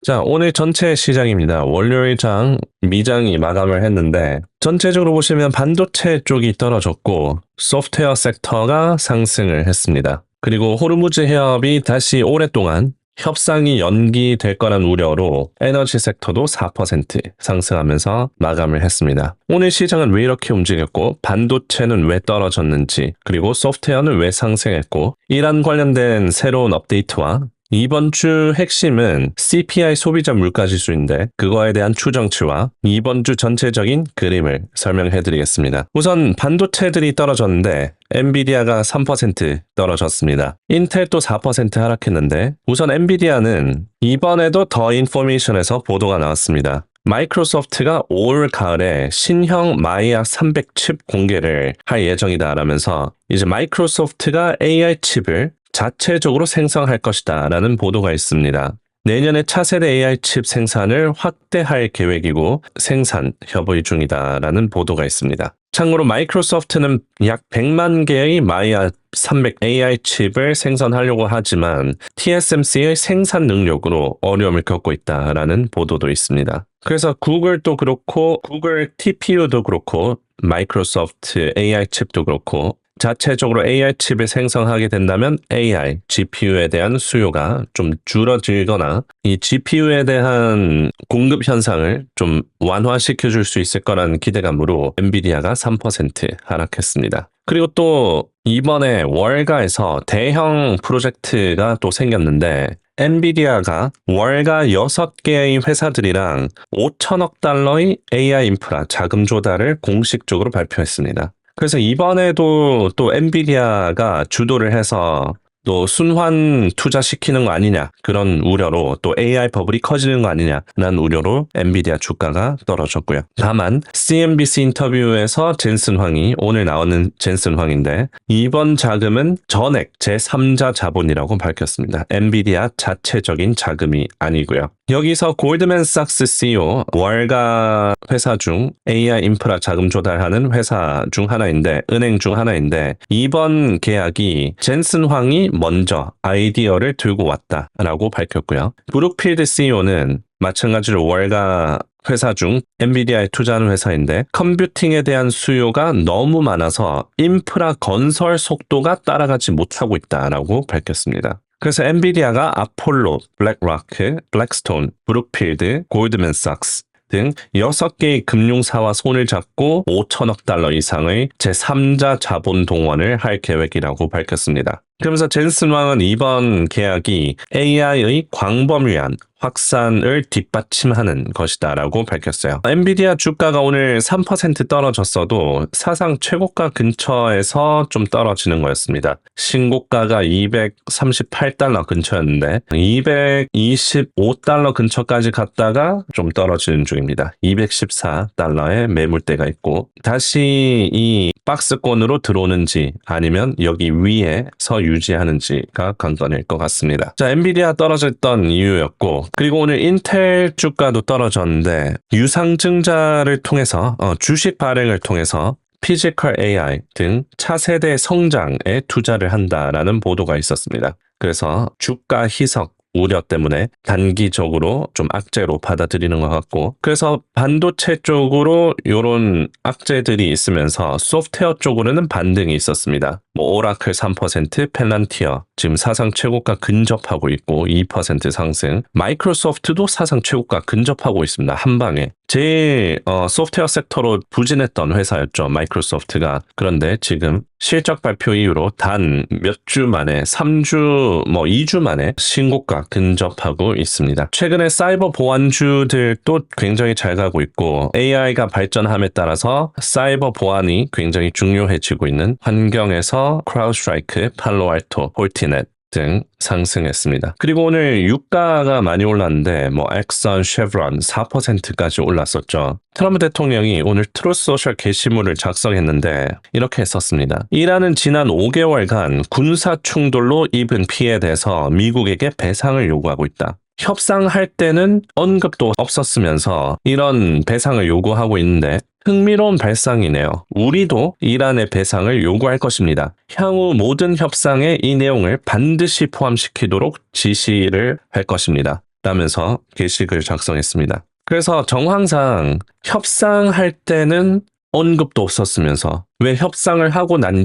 자, 오늘 전체 시장입니다. 월요일 장 미장이 마감을 했는데 전체적으로 보시면 반도체 쪽이 떨어졌고 소프트웨어 섹터가 상승을 했습니다. 그리고 호르무즈 해협이 다시 오랫동안 협상이 연기될 거란 우려로 에너지 섹터도 4% 상승하면서 마감을 했습니다. 오늘 시장은 왜 이렇게 움직였고 반도체는 왜 떨어졌는지 그리고 소프트웨어는 왜 상승했고 이란 관련된 새로운 업데이트와 이번 주 핵심은 CPI 소비자 물가지수인데 그거에 대한 추정치와 이번 주 전체적인 그림을 설명해 드리겠습니다. 우선 반도체들이 떨어졌는데 엔비디아가 3% 떨어졌습니다. 인텔도 4% 하락했는데 우선 엔비디아는 이번에도 더 인포메이션에서 보도가 나왔습니다. 마이크로소프트가 올 가을에 신형 마이악 300 칩 공개를 할 예정이다라면서 이제 마이크로소프트가 AI 칩을 자체적으로 생성할 것이다 라는 보도가 있습니다. 내년에 차세대 AI 칩 생산을 확대할 계획이고 생산 협의 중이다 라는 보도가 있습니다. 참고로 마이크로소프트는 약 100만 개의 마이아 300 AI 칩을 생산하려고 하지만 TSMC의 생산 능력으로 어려움을 겪고 있다라는 보도도 있습니다. 그래서 구글도 그렇고 구글 TPU도 그렇고 마이크로소프트 AI 칩도 그렇고 자체적으로 AI 칩을 생성하게 된다면 AI, GPU에 대한 수요가 좀 줄어들거나 이 GPU에 대한 공급 현상을 좀 완화시켜 줄 수 있을 거라는 기대감으로 엔비디아가 3% 하락했습니다. 그리고 또 이번에 월가에서 대형 프로젝트가 또 생겼는데 엔비디아가 월가 6개의 회사들이랑 5천억 달러의 AI 인프라 자금 조달을 공식적으로 발표했습니다. 그래서 이번에도 또 엔비디아가 주도를 해서 또 순환 투자시키는 거 아니냐 그런 우려로 또 AI 버블이 커지는 거 아니냐라는 우려로 엔비디아 주가가 떨어졌고요. 다만 CNBC 인터뷰에서 젠슨 황이 오늘 나오는 젠슨 황인데 이번 자금은 전액 제3자 자본이라고 밝혔습니다. 엔비디아 자체적인 자금이 아니고요. 여기서 골드맨삭스 CEO 월가 회사 중 AI 인프라 자금 조달하는 회사 중 하나인데 은행 중 하나인데 이번 계약이 젠슨 황이 먼저 아이디어를 들고 왔다라고 밝혔고요. 브룩필드 CEO는 마찬가지로 월가 회사 중 엔비디아에 투자하는 회사인데 컴퓨팅에 대한 수요가 너무 많아서 인프라 건설 속도가 따라가지 못하고 있다라고 밝혔습니다. 그래서 엔비디아가 아폴로, 블랙로크, 블랙스톤, 브룩필드, 골드맨삭스 등 6개의 금융사와 손을 잡고 5천억 달러 이상의 제3자 자본 동원을 할 계획이라고 밝혔습니다. 그러면서 젠슨 왕은 이번 계약이 AI의 광범위한 확산을 뒷받침하는 것이다라고 밝혔어요. 엔비디아 주가가 오늘 3% 떨어졌어도 사상 최고가 근처에서 좀 떨어지는 거였습니다. 신고가가 238달러 근처였는데 225달러 근처까지 갔다가 좀 떨어지는 중입니다. 214달러의 매물대가 있고 다시 이 박스권으로 들어오는지 아니면 여기 위에서 유지하는지가 관건일 것 같습니다. 자, 엔비디아 떨어졌던 이유였고 그리고 오늘 인텔 주가도 떨어졌는데 유상증자를 통해서 주식 발행을 통해서 피지컬 AI 등 차세대 성장에 투자를 한다라는 보도가 있었습니다. 그래서 주가 희석 우려 때문에 단기적으로 좀 악재로 받아들이는 것 같고 그래서 반도체 쪽으로 이런 악재들이 있으면서 소프트웨어 쪽으로는 반등이 있었습니다. 오라클 3%, 펠란티어 지금 사상 최고가 근접하고 있고 2% 상승, 마이크로소프트도 사상 최고가 근접하고 있습니다. 한 방에. 제일 소프트웨어 섹터로 부진했던 회사였죠. 마이크로소프트가. 그런데 지금 실적 발표 이후로 단 몇 주 만에 3주, 2주 만에 신고가 근접하고 있습니다. 최근에 사이버 보안주들도 굉장히 잘 가고 있고 AI가 발전함에 따라서 사이버 보안이 굉장히 중요해지고 있는 환경에서 크라우드스트라이크, 팔로알토, 홀티넷 등 상승했습니다. 그리고 오늘 유가가 많이 올랐는데 엑선, 쉐브론 4%까지 올랐었죠. 트럼프 대통령이 오늘 트루스 소셜 게시물을 작성했는데 이렇게 썼습니다. 이란은 지난 5개월간 군사 충돌로 입은 피해에 대해서 미국에게 배상을 요구하고 있다. 협상할 때는 언급도 없었으면서 이런 배상을 요구하고 있는데 흥미로운 발상이네요. 우리도 이란의 배상을 요구할 것입니다. 향후 모든 협상에 이 내용을 반드시 포함시키도록 지시를 할 것입니다. 라면서 게시글 작성했습니다. 그래서 정황상 협상할 때는 언급도 없었으면서 왜 협상을 하고 난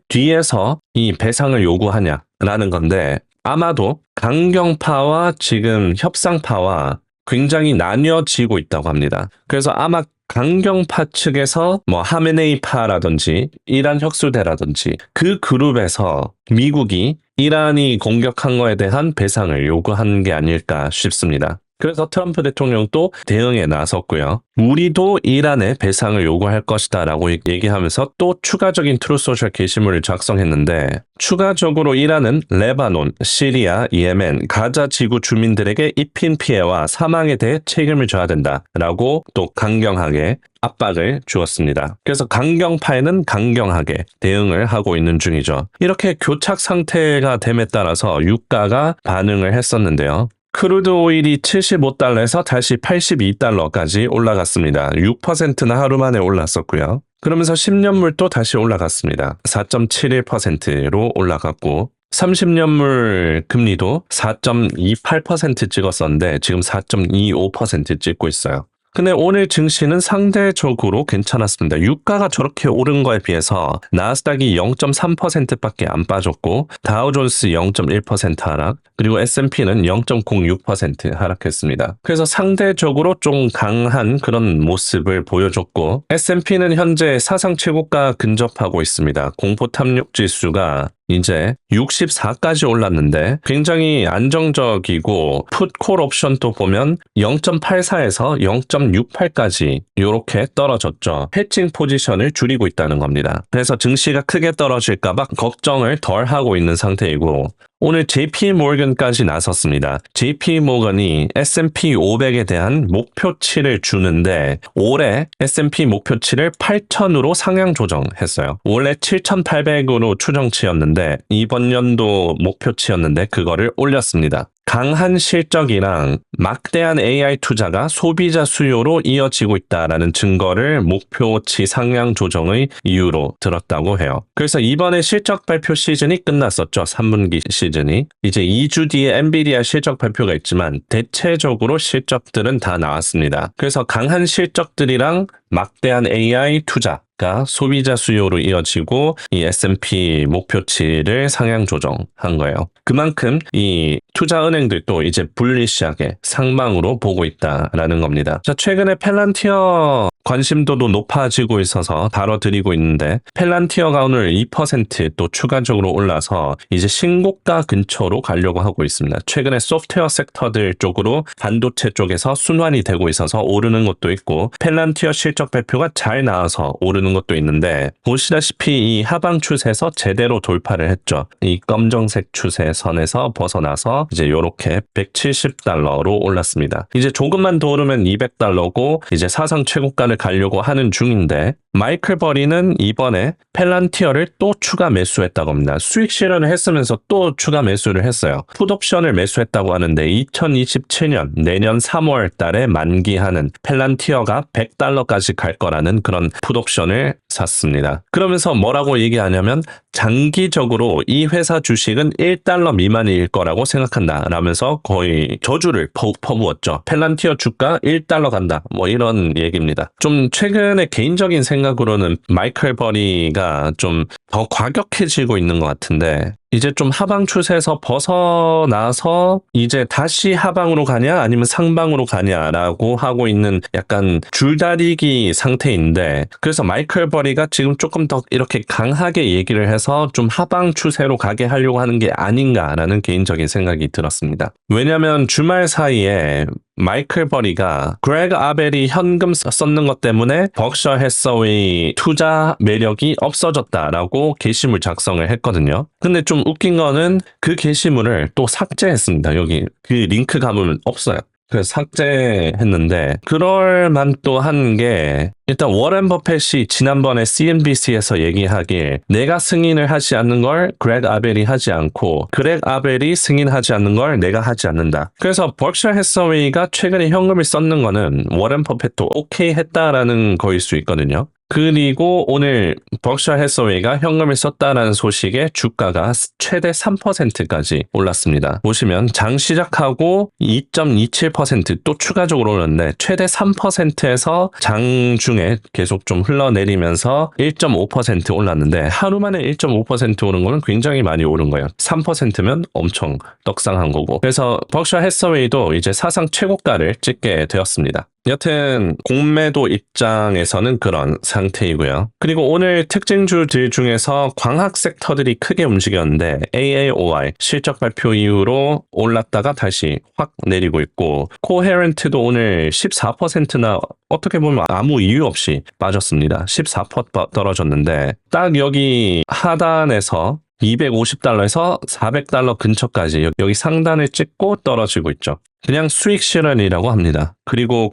뒤에서 이 배상을 요구하냐라는 건데, 아마도 강경파와 지금 협상파와 굉장히 나뉘어지고 있다고 합니다. 그래서 아마 강경파 측에서 뭐 하메네이파라든지 이란 혁수대라든지 그 그룹에서 미국이 이란이 공격한 거에 대한 배상을 요구한 게 아닐까 싶습니다. 그래서 트럼프 대통령도 대응에 나섰고요. 우리도 이란에 배상을 요구할 것이다 라고 얘기하면서 또 추가적인 트루소셜 게시물을 작성했는데, 추가적으로 이란은 레바논, 시리아, 예멘, 가자 지구 주민들에게 입힌 피해와 사망에 대해 책임을 져야 된다 라고 또 강경하게 압박을 주었습니다. 그래서 강경파에는 강경하게 대응을 하고 있는 중이죠. 이렇게 교착 상태가 됨에 따라서 유가가 반응을 했었는데요. 크루드 오일이 75달러에서 다시 82달러까지 올라갔습니다. 6%나 하루 만에 올랐었고요. 그러면서 10년물도 다시 올라갔습니다. 4.71%로 올라갔고, 30년물 금리도 4.28% 찍었었는데 지금 4.25% 찍고 있어요. 근데 오늘 증시는 상대적으로 괜찮았습니다. 유가가 저렇게 오른 거에 비해서 나스닥이 0.3%밖에 안 빠졌고, 다우존스 0.1% 하락, 그리고 S&P는 0.06% 하락했습니다. 그래서 상대적으로 좀 강한 그런 모습을 보여줬고, S&P는 현재 사상 최고가 근접하고 있습니다. 공포 탐욕 지수가 이제 64까지 올랐는데 굉장히 안정적이고, 풋콜 옵션도 보면 0.84에서 0.68까지 이렇게 떨어졌죠. 해칭 포지션을 줄이고 있다는 겁니다. 그래서 증시가 크게 떨어질까봐 걱정을 덜 하고 있는 상태이고, 오늘 JP 모건까지 나섰습니다. JP 모건이 S&P 500에 대한 목표치를 주는데, 올해 S&P 목표치를 8,000으로 상향 조정했어요. 원래 7,800으로 추정치였는데 이번 연도 목표치였는데 그거를 올렸습니다. 강한 실적이랑 막대한 AI 투자가 소비자 수요로 이어지고 있다라는 증거를 목표치 상향 조정의 이유로 들었다고 해요. 그래서 이번에 실적 발표 시즌이 끝났었죠. 3분기 시즌이. 이제 2주 뒤에 엔비디아 실적 발표가 있지만 대체적으로 실적들은 다 나왔습니다. 그래서 강한 실적들이랑 막대한 AI 투자가 소비자 수요로 이어지고 이 S&P 목표치를 상향 조정한 거예요. 그만큼 이 투자은행들도 이제 불리시하게 상방으로 보고 있다라는 겁니다. 자, 최근에 펠란티어 관심도도 높아지고 있어서 다뤄드리고 있는데, 펠란티어가 오늘 2% 또 추가적으로 올라서 이제 신고가 근처로 가려고 하고 있습니다. 최근에 소프트웨어 섹터들 쪽으로 반도체 쪽에서 순환이 되고 있어서 오르는 것도 있고, 펠란티어 실적 발표가 잘 나와서 오르는 것도 있는데, 보시다시피 이 하방 추세에서 제대로 돌파를 했죠. 이 검정색 추세선에서 벗어나서 이제 이렇게 170달러로 올랐습니다. 이제 조금만 더 오르면 200달러고 이제 사상 최고가를 가려고 하는 중인데, 마이클 버리는 이번에 펠란티어를 또 추가 매수했다고 합니다. 수익 실현을 했으면서 또 추가 매수를 했어요. 풋옵션을 매수했다고 하는데 2027년 내년 3월 달에 만기하는 펠란티어가 100달러까지 갈 거라는 그런 풋옵션을 샀습니다. 그러면서 뭐라고 얘기하냐면, 장기적으로 이 회사 주식은 1달러 미만일 거라고 생각한다 라면서 거의 저주를 퍼부었죠. 펠란티어 주가 1달러 간다, 뭐 이런 얘기입니다. 좀 최근에 개인적인 생각으로는 마이클 버리가 좀 더 과격해지고 있는 것 같은데, 이제 좀 하방 추세에서 벗어나서 이제 다시 하방으로 가냐 아니면 상방으로 가냐라고 하고 있는 약간 줄다리기 상태인데, 그래서 마이클 버리가 지금 조금 더 이렇게 강하게 얘기를 해서 좀 하방 추세로 가게 하려고 하는 게 아닌가라는 개인적인 생각이 들었습니다. 왜냐면 주말 사이에 마이클 버리가 그레그 아벨이 현금 썼는 것 때문에 벅셔 해서웨이 투자 매력이 없어졌다라고 게시물 작성을 했거든요. 근데 좀 웃긴 거는 그 게시물을 또 삭제했습니다. 여기 그 링크 가보면 없어요. 그래서 삭제했는데, 그럴 만도 한 게, 일단 워렌 버펫이 지난번에 CNBC에서 얘기하길 내가 승인을 하지 않는 걸 그레그 아벨이 하지 않고 그레그 아벨이 승인하지 않는 걸 내가 하지 않는다. 그래서 버크셔 해서웨이가 최근에 현금을 썼는 거는 워렌 버펫도 오케이 했다라는 거일 수 있거든요. 그리고 오늘 벅셔 해서웨이가 현금을 썼다라는 소식에 주가가 최대 3%까지 올랐습니다. 보시면 장 시작하고 2.27%또 추가적으로 올랐는데 최대 3%에서 장 중에 계속 좀 흘러내리면서 1.5% 올랐는데 하루 만에 1.5% 오른 거는 굉장히 많이 오른 거예요. 3%면 엄청 떡상한 거고. 그래서 벅셔 해서웨이도 이제 사상 최고가를 찍게 되었습니다. 여튼 공매도 입장에서는 그런 상태이고요. 그리고 오늘 특징주들 중에서 광학 섹터들이 크게 움직였는데 AAOI 실적 발표 이후로 올랐다가 다시 확 내리고 있고 코헤런트도 오늘 14%나 어떻게 보면 아무 이유 없이 빠졌습니다. 14% 떨어졌는데 딱 여기 하단에서 250달러에서 400달러 근처까지 여기 상단을 찍고 떨어지고 있죠. 그냥 수익 실현이라고 합니다. 그리고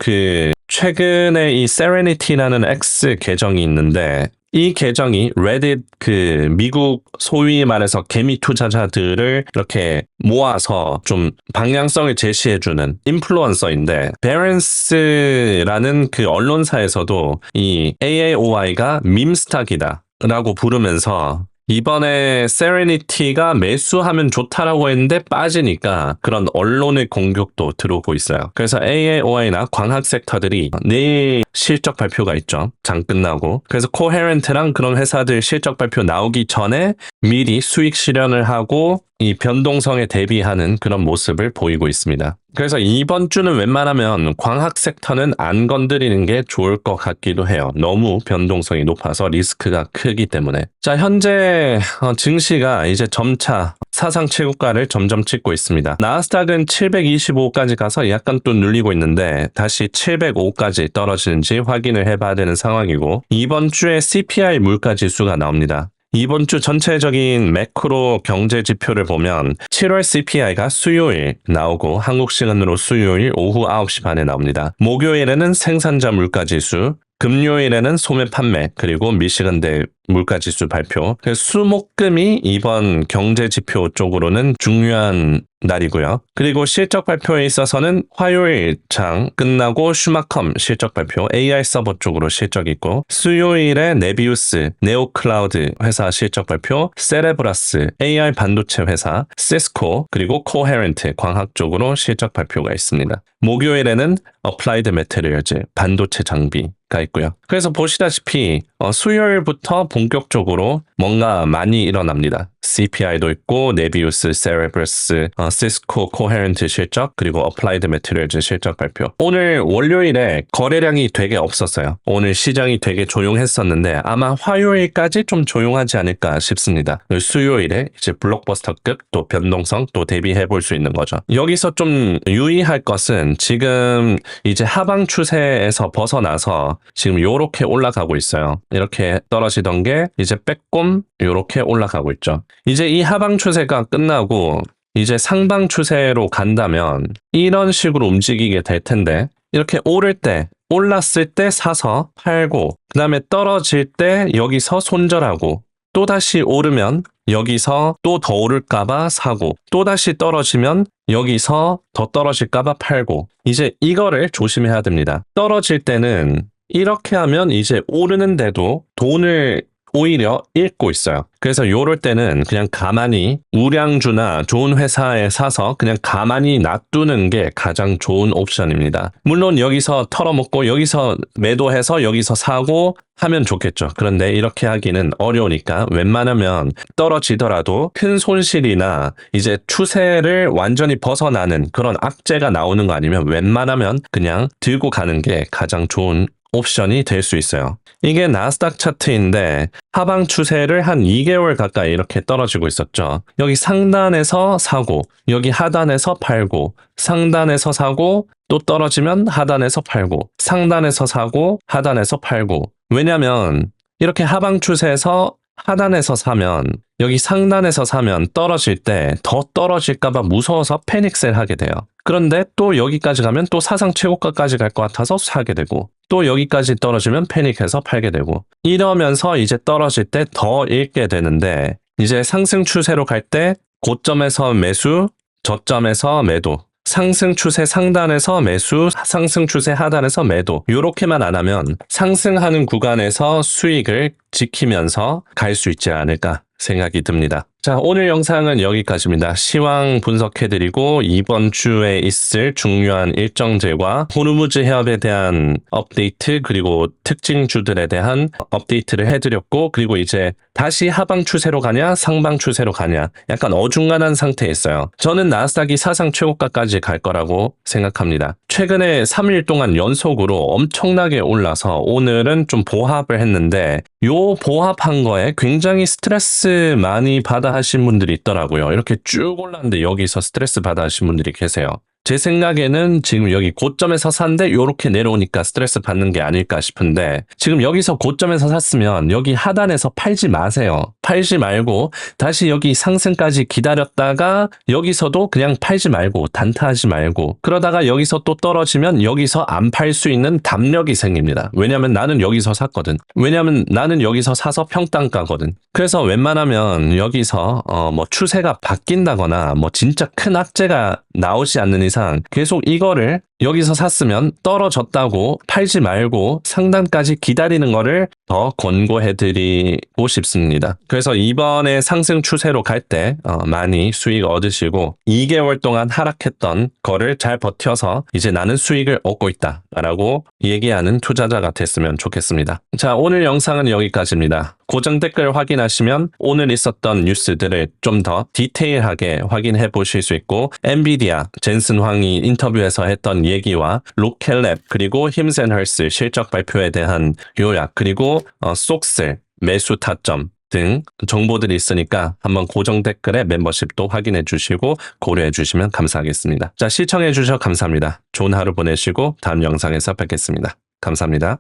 최근에 이 세레니티라는 X 계정이 있는데 이 계정이 레딧 미국 소위 말해서 개미 투자자들을 이렇게 모아서 좀 방향성을 제시해주는 인플루언서인데 베런스라는 언론사에서도 이 AAOI가 밈스탁이다 라고 부르면서 이번에 세레니티가 매수하면 좋다라고 했는데 빠지니까 그런 언론의 공격도 들어오고 있어요. 그래서 AAOI나 광학 섹터들이 내일 실적 발표가 있죠. 장 끝나고. 그래서 코헤런트랑 그런 회사들 실적 발표 나오기 전에 미리 수익 실현을 하고 이 변동성에 대비하는 그런 모습을 보이고 있습니다. 그래서 이번 주는 웬만하면 광학 섹터는 안 건드리는 게 좋을 것 같기도 해요. 너무 변동성이 높아서 리스크가 크기 때문에. 자, 현재 증시가 이제 점차 사상 최고가를 점점 찍고 있습니다. 나스닥은 725까지 가서 약간 또 눌리고 있는데 다시 705까지 떨어지는지 확인을 해봐야 되는 상황이고 이번 주에 CPI 물가지수가 나옵니다. 이번 주 전체적인 매크로 경제 지표를 보면 7월 CPI가 수요일 나오고 한국 시간으로 수요일 오후 9시 반에 나옵니다. 목요일에는 생산자 물가지수, 금요일에는 소매 판매, 그리고 미시간대 물가지수 발표. 수목금이 이번 경제 지표 쪽으로는 중요한 날이고요. 그리고 실적 발표에 있어서는 화요일 장 끝나고 슈마컴 실적 발표, AI 서버 쪽으로 실적 있고 수요일에 네비우스, 네오클라우드 회사 실적 발표, 세레브라스, AI 반도체 회사, 시스코, 그리고 코헤런트 광학 쪽으로 실적 발표가 있습니다. 목요일에는 어플라이드 매테리얼즈, 반도체 장비가 있고요. 그래서 보시다시피 수요일부터 본격적으로 뭔가 많이 일어납니다. CPI도 있고 네비우스, 세레브러스, 시스코, 코헤런트 실적, 그리고 어플라이드 매테리얼즈 실적 발표. 오늘 월요일에 거래량이 되게 없었어요. 오늘 시장이 되게 조용했었는데 아마 화요일까지 좀 조용하지 않을까 싶습니다. 수요일에 이제 블록버스터급 또 변동성 또 대비해 볼 수 있는 거죠. 여기서 좀 유의할 것은 지금 이제 하방 추세에서 벗어나서 지금 요렇게 올라가고 있어요. 이렇게 떨어지던 게 이제 빼꼼 요렇게 올라가고 있죠. 이제 이 하방 추세가 끝나고 이제 상방 추세로 간다면 이런 식으로 움직이게 될 텐데 이렇게 오를 때 올랐을 때 사서 팔고 그 다음에 떨어질 때 여기서 손절하고 또다시 오르면 여기서 또 더 오를까봐 사고 또다시 떨어지면 여기서 더 떨어질까봐 팔고 이제 이거를 조심해야 됩니다. 떨어질 때는 이렇게 하면 이제 오르는데도 돈을 오히려 잃고 있어요. 그래서 요럴 때는 그냥 가만히 우량주나 좋은 회사에 사서 그냥 가만히 놔두는 게 가장 좋은 옵션입니다. 물론 여기서 털어먹고 여기서 매도해서 여기서 사고 하면 좋겠죠. 그런데 이렇게 하기는 어려우니까 웬만하면 떨어지더라도 큰 손실이나 이제 추세를 완전히 벗어나는 그런 악재가 나오는 거 아니면 웬만하면 그냥 들고 가는 게 가장 좋은 옵션이 될 수 있어요. 이게 나스닥 차트인데 하방 추세를 한 2개월 가까이 이렇게 떨어지고 있었죠. 여기 상단에서 사고 여기 하단에서 팔고 상단에서 사고 또 떨어지면 하단에서 팔고 상단에서 사고 하단에서 팔고 왜냐면 이렇게 하방 추세에서 하단에서 사면 여기 상단에서 사면 떨어질 때 더 떨어질까봐 무서워서 패닉셀 하게 돼요. 그런데 또 여기까지 가면 또 사상 최고가까지 갈 것 같아서 사게 되고 또 여기까지 떨어지면 패닉해서 팔게 되고 이러면서 이제 떨어질 때 더 잃게 되는데 이제 상승 추세로 갈 때 고점에서 매수, 저점에서 매도 상승 추세 상단에서 매수, 상승 추세 하단에서 매도. 요렇게만 안 하면 상승하는 구간에서 수익을 지키면서 갈 수 있지 않을까 생각이 듭니다. 자, 오늘 영상은 여기까지입니다. 시황 분석해드리고 이번 주에 있을 중요한 일정들과 호르무즈 해협에 대한 업데이트 그리고 특징주들에 대한 업데이트를 해드렸고 그리고 이제 다시 하방 추세로 가냐 상방 추세로 가냐 약간 어중간한 상태에 있어요. 저는 나스닥이 사상 최고가까지 갈 거라고 생각합니다. 최근에 3일 동안 연속으로 엄청나게 올라서 오늘은 좀 보합을 했는데 요 보합한 거에 굉장히 스트레스 많이 받아 하신 분들이 있더라고요. 이렇게 쭉 올랐는데 여기서 스트레스 받아 하신 분들이 계세요. 제 생각에는 지금 여기 고점에서 샀는데 이렇게 내려오니까 스트레스 받는 게 아닐까 싶은데 지금 여기서 고점에서 샀으면 여기 하단에서 팔지 마세요. 팔지 말고 다시 여기 상승까지 기다렸다가 여기서도 그냥 팔지 말고 단타하지 말고 그러다가 여기서 또 떨어지면 여기서 안 팔 수 있는 담력이 생깁니다. 왜냐면 나는 여기서 샀거든. 왜냐면 나는 여기서 사서 평단가거든. 그래서 웬만하면 여기서 뭐 추세가 바뀐다거나 뭐 진짜 큰 악재가 나오지 않는 이상 계속 이거를 여기서 샀으면 떨어졌다고 팔지 말고 상단까지 기다리는 거를 더 권고해드리고 싶습니다. 그래서 이번에 상승 추세로 갈 때 많이 수익 얻으시고 2개월 동안 하락했던 거를 잘 버텨서 이제 나는 수익을 얻고 있다 라고 얘기하는 투자자가 됐으면 좋겠습니다. 자, 오늘 영상은 여기까지입니다. 고정 댓글 확인하시면 오늘 있었던 뉴스들을 좀 더 디테일하게 확인해 보실 수 있고 엔비디아, 젠슨 황이 인터뷰에서 했던 얘기와 로켓랩 그리고 힘센헐스 실적 발표에 대한 요약 그리고 속셀, 매수 타점 등 정보들이 있으니까 한번 고정 댓글에 멤버십도 확인해 주시고 고려해 주시면 감사하겠습니다. 자, 시청해 주셔서 감사합니다. 좋은 하루 보내시고 다음 영상에서 뵙겠습니다. 감사합니다.